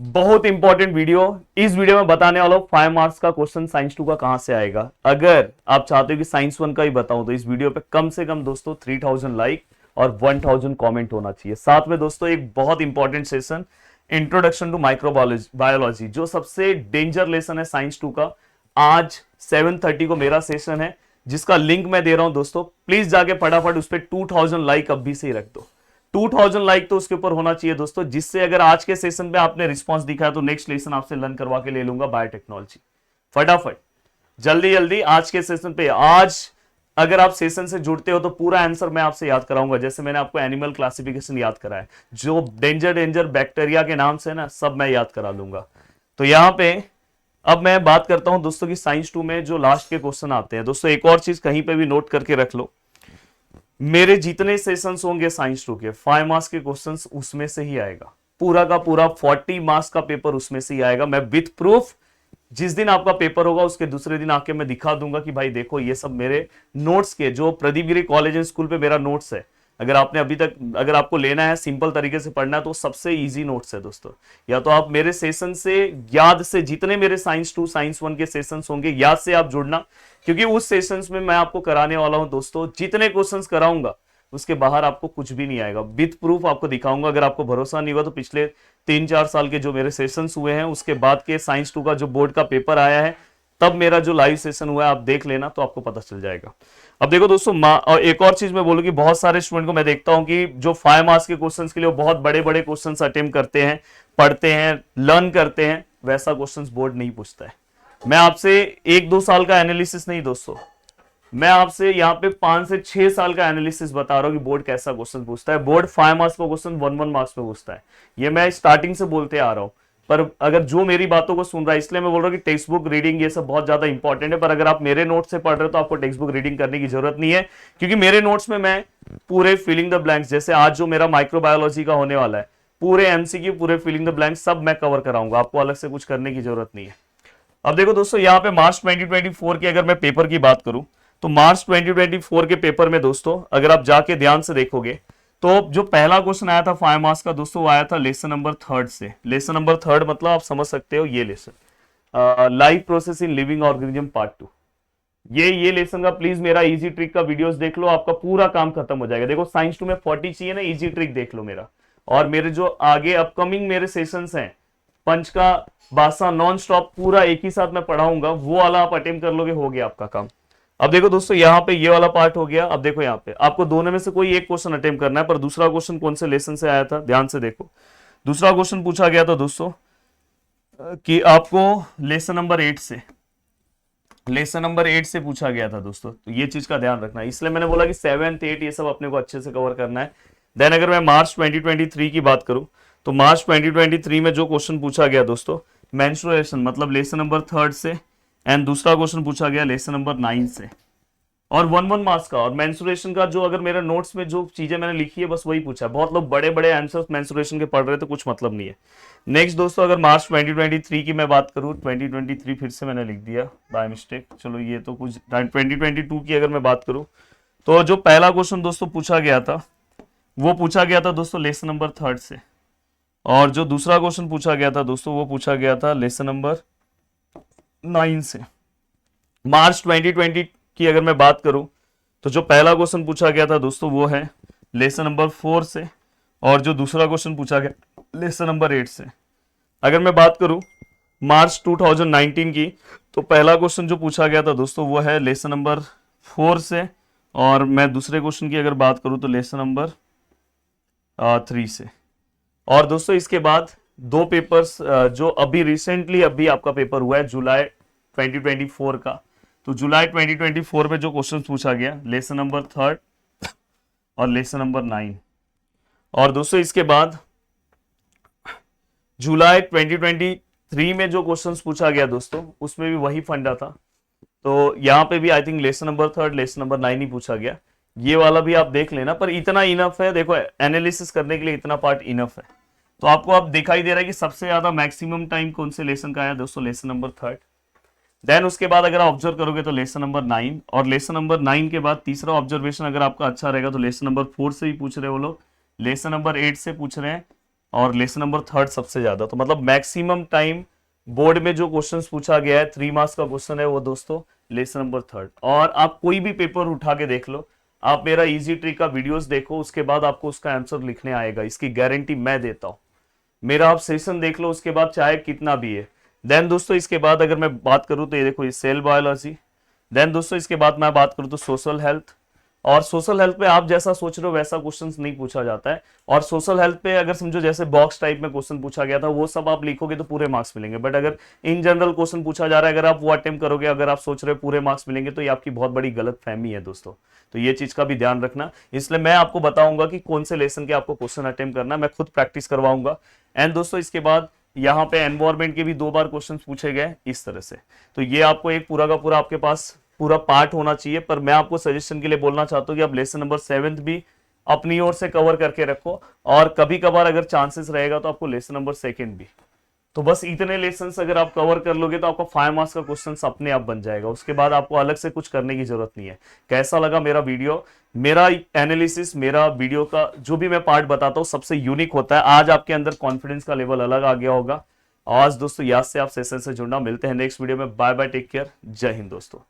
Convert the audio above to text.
बहुत important video. इस video में बताने वाला हूं 5 मार्क्स का क्वेश्चन साइंस 2 का कहां से आएगा। अगर आप चाहते हो कि साइंस 1 का ही बताऊं तो इस वीडियो पे कम से कम दोस्तों 3000 लाइक और 1000 कमेंट होना चाहिए। साथ में दोस्तों एक बहुत important session, introduction to microbiology biology, जो सबसे डेंजर लेसन है साइंस 2 का। आज 7:30 को मेरा सेशन है, जिसका लिंक मैं दे रहा हूं दोस्तों। प्लीज जाके फटाफट उस पर 2000 लाइक अभी से ही रख दो। 2000 लाइक तो उसके ऊपर होना चाहिए दोस्तों, जिससे अगर आज के सेशन में आपने रिस्पांस दिखाया तो नेक्स्ट लेसन आपसे लर्न करवा के ले लूंगा बायोटेक्नोलॉजी। फटाफट जल्दी जल्दी आज के सेशन पे। आज अगर आप सेशन से जुड़ते हो तो पूरा आंसर मैं आपसे याद कराऊंगा, जैसे मैंने आपको एनिमल क्लासिफिकेशन याद कराया, जो डेंजर डेंजर बैक्टीरिया के नाम से ना सब मैं याद करा दूंगा। तो यहां पे अब मैं बात करता हूं दोस्तों की साइंस 2 में जो लास्ट के क्वेश्चन आते हैं। दोस्तों एक और चीज कहीं पे भी नोट करके रख लो, मेरे जितने सेशंस होंगे साइंस 2 के 5 मार्क्स के क्वेश्चंस उसमें से ही आएगा। पूरा का पूरा 40 मार्क्स का पेपर उसमें से ही आएगा। मैं विथ प्रूफ जिस दिन आपका पेपर होगा उसके दूसरे दिन आके मैं दिखा दूंगा कि भाई देखो ये सब मेरे नोट्स के, जो प्रदीप गिरी कॉलेज एंड स्कूल पे मेरा नोट्स है। अगर आपने अभी तक, अगर आपको लेना है सिंपल तरीके से पढ़ना है तो सबसे इजी नोट्स है दोस्तों। या तो आप मेरे सेशन से याद से, जितने मेरे साइंस 2 साइंस 1 के सेशंस होंगे याद से आप जुड़ना, क्योंकि उस सेशंस में मैं आपको कराने वाला हूं दोस्तों, जितने क्वेश्चंस कराऊंगा उसके बाहर आपको कुछ भी नहीं आएगा। विथ प्रूफ आपको दिखाऊंगा। अगर आपको भरोसा नहीं हुआ तो पिछले 3-4 साल के जो मेरे सेशंस हुए हैं उसके बाद के साइंस 2 का जो बोर्ड का पेपर आया है तब मेरा जो लाइव सेशन हुआ है आप देख लेना, तो आपको पता चल जाएगा। अब देखो दोस्तों, और एक और चीज मैं बोलूं कि बहुत सारे स्टूडेंट को मैं देखता हूं कि जो 5 मार्क्स के क्वेश्चंस के लिए बहुत बड़े बड़े क्वेश्चंस अटेम्प्ट करते हैं, पढ़ते हैं, लर्न करते हैं, वैसा क्वेश्चंस बोर्ड नहीं पूछता है। मैं आपसे 1-2 साल का एनालिसिस नहीं दोस्तों, मैं आपसे यहाँ पे 5 से 6 साल का एनालिसिस बता रहा हूँ कि बोर्ड कैसा क्वेश्चन पूछता है। बोर्ड 5 मार्क्स का क्वेश्चन 1-1 मार्क्स पे पूछता है। ये मैं स्टार्टिंग से बोलते आ रहा हूँ। पर अगर जो मेरी बातों को सुन रहा है, इसलिए मैं बोल रहा हूँ कि टेक्स्ट बुक रीडिंग ये सब बहुत ज्यादा इंपॉर्टेंट है। पर अगर आप मेरे नोट्स से पढ़ रहे हो तो आपको टेक्स्ट बुक रीडिंग करने की जरूरत नहीं है, क्योंकि मेरे नोट्स में मैं पूरे फिलिंग द ब्लैंक्स, जैसे आज जो मेरा माइक्रोबायोलॉजी का होने वाला है, पूरे एमसीक्यू, पूरे फिलिंग द ब्लैंक्स सब मैं कवर कराऊंगा। आपको अलग से कुछ करने की जरूरत नहीं है। अब देखो दोस्तों, यहाँ पे मार्च 2024 की अगर मैं पेपर की बात करूं तो मार्च 2024 के पेपर में दोस्तों अगर आप जाके ध्यान से देखोगे तो जो पहला क्वेश्चन आया था 5 मार्क्स का दोस्तों, वो आया था लेसन नंबर 3 से। लेसन नंबर 3 मतलब आप समझ सकते हो ये lesson, life process in living organism part 2। ये लेसन का प्लीज मेरा इजी ट्रिक का वीडियोस देख लो, आपका पूरा काम खत्म हो जाएगा। देखो साइंस 2 में 40 चाहिए ना, इजी ट्रिक देख लो मेरा। और मेरे जो आगे अपकमिंग मेरे सेशंस हैं, पंच का बासा नॉन स्टॉप पूरा एक ही साथ मैं पढ़ाऊंगा, वो वाला आप अटेम्प्ट कर लोगे, हो गया आपका काम। अब देखो दोस्तों, यहाँ पे ये वाला पार्ट हो गया। अब देखो यहाँ पे आपको दोनों में से कोई एक क्वेश्चन अटेम्प्ट करना है, पर दूसरा क्वेश्चन कौन से लेसन से आया था ध्यान से देखो। दूसरा क्वेश्चन पूछा गया था दोस्तों कि आपको लेसन नंबर 8 से, लेसन नंबर 8 से पूछा गया था दोस्तों। तो ये चीज का ध्यान रखना है, इसलिए मैंने बोला कि 7th 8 ये सब अपने को अच्छे से कवर करना है। देन अगर मैं मार्च 2023 की बात करूं तो मार्च 2023 में जो क्वेश्चन पूछा गया दोस्तों, मेंस्ट्रुएशन मतलब लेसन नंबर 3 से, एंड दूसरा क्वेश्चन पूछा गया लेसन नंबर 9 से, और 1-1 मार्क्स का। और मेंस्ट्रुएशन का जो अगर मेरे नोट्स में जो चीजें मैंने लिखी है बस वही पूछा है। बहुत लोग बड़े बड़े आंसर्स मेंस्ट्रुएशन के पढ़ रहे थे, कुछ मतलब नहीं है। नेक्स्ट दोस्तों, अगर मार्च 2023 की मैं बात करूं, 2023 फिर से मैंने लिख दिया बाय मिस्टेक, चलो ये तो कुछ 2022 की अगर मैं बात करूं तो जो पहला क्वेश्चन दोस्तों पूछा गया था वो पूछा गया था दोस्तों लेसन नंबर 3 से, और जो दूसरा क्वेश्चन पूछा गया था दोस्तों वो पूछा गया था लेसन नंबर 9 से। मार्च 2020 की अगर मैं बात करूं तो जो पहला क्वेश्चन पूछा गया था दोस्तों वो है लेसन नंबर 4 से, और जो दूसरा क्वेश्चन पूछा गया लेसन नंबर 8 से। अगर मैं बात करूं मार्च 2019 की तो पहला क्वेश्चन जो पूछा गया था दोस्तों वो है लेसन नंबर 4 से, और मैं दूसरे क्वेश्चन की अगर बात करूं तो लेसन नंबर 3 से। और दोस्तों इसके बाद दो पेपर्स जो अभी रिसेंटली अभी आपका पेपर हुआ है जुलाई 2024 का, तो जुलाई 2024 में जो क्वेश्चन पूछा गया लेसन नंबर 3 और लेसन नंबर 9। और दोस्तों इसके बाद जुलाई 2023 में जो क्वेश्चंस पूछा गया दोस्तों उसमें भी वही फंडा था। तो यहाँ पे भी I think lesson number 3 lesson number 9 ही पूछा गया। ये वाला भी आप देख लेना, पर इतना इनफ है, देखो एनालिसिस करने के लिए इतना पार्ट इनफ है। तो आपको अब दिखाई दे रहा है कि सबसे ज्यादा मैक्सिमम टाइम कौन से लेसन का आया दोस्तों, लेसन नंबर 3। देन उसके बाद अगर आप ऑब्जर्व करोगे तो लेसन नंबर 9, और लेसन नंबर 9 के बाद तीसरा ऑब्जर्वेशन अगर आपका अच्छा रहेगा तो लेसन नंबर 4 से ही पूछ रहे हो लोग, लेसन नंबर 8 से पूछ रहे हैं, और लेसन नंबर थर्ड सबसे ज्यादा। तो मतलब मैक्सिमम टाइम बोर्ड में जो क्वेश्चंस पूछा गया है 3 मार्क्स का क्वेश्चन है वो दोस्तों लेसन नंबर थर्ड। और आप कोई भी पेपर उठा के देख लो, आप मेरा इजी ट्रिक का वीडियोस देखो, उसके बाद आपको उसका आंसर लिखने आएगा, इसकी गारंटी मैं देता हूं। मेरा आप सेशन देख लो, उसके बाद चाहे कितना भी है। देन दोस्तों इसके बाद अगर मैं बात करूं तो ये देखो, ये सेल बायोलॉजी। देन दोस्तों इसके बाद मैं बात करूं तो सोशल हेल्थ। और सोशल हेल्थ पे आप जैसा सोच रहे हो वैसा क्वेश्चंस नहीं पूछा जाता है। और सोशल हेल्थ पे अगर समझो जैसे बॉक्स टाइप में क्वेश्चन पूछा गया था वो सब आप लिखोगे तो पूरे मार्क्स मिलेंगे। बट अगर इन जनरल क्वेश्चन पूछा जा रहा है, अगर आप वो अटेम्प्ट करोगे, अगर आप सोच रहे हो पूरे मार्क्स मिलेंगे, तो ये आपकी बहुत बड़ी गलत फहमी है दोस्तों। तो ये चीज का भी ध्यान रखना। इसलिए मैं आपको बताऊंगा कि कौन से लेसन के आपको क्वेश्चन अटेम्प्ट करना, मैं खुद प्रैक्टिस करवाऊंगा। एंड दोस्तों इसके बाद यहाँ पे एनवायरमेंट के भी 2 बार क्वेश्चन पूछे गए इस तरह से। तो ये आपको एक पूरा का पूरा आपके पास पूरा पार्ट होना चाहिए। पर मैं आपको सजेशन के लिए बोलना चाहता हूँ कि आप लेसन नंबर 7 भी अपनी ओर से कवर करके रखो, और कभी कभार अगर चांसेस रहेगा तो आपको लेसन नंबर 2 भी। तो बस इतने लेसन्स अगर आप कवर कर लोगे तो आपका 5 मार्क्स का क्वेश्चन अपने आप बन जाएगा। उसके बाद आपको अलग से कुछ करने की जरूरत नहीं है। कैसा लगा मेरा वीडियो? मेरा एनालिसिस, मेरा वीडियो का जो भी मैं पार्ट बताता हूँ सबसे यूनिक होता है। आज आपके अंदर कॉन्फिडेंस का लेवल अलग आ गया होगा। आज दोस्तों याद से आप सेशन से जुड़ना। मिलते हैं नेक्स्ट वीडियो में। बाय बाय, टेक केयर, जय हिंद दोस्तों।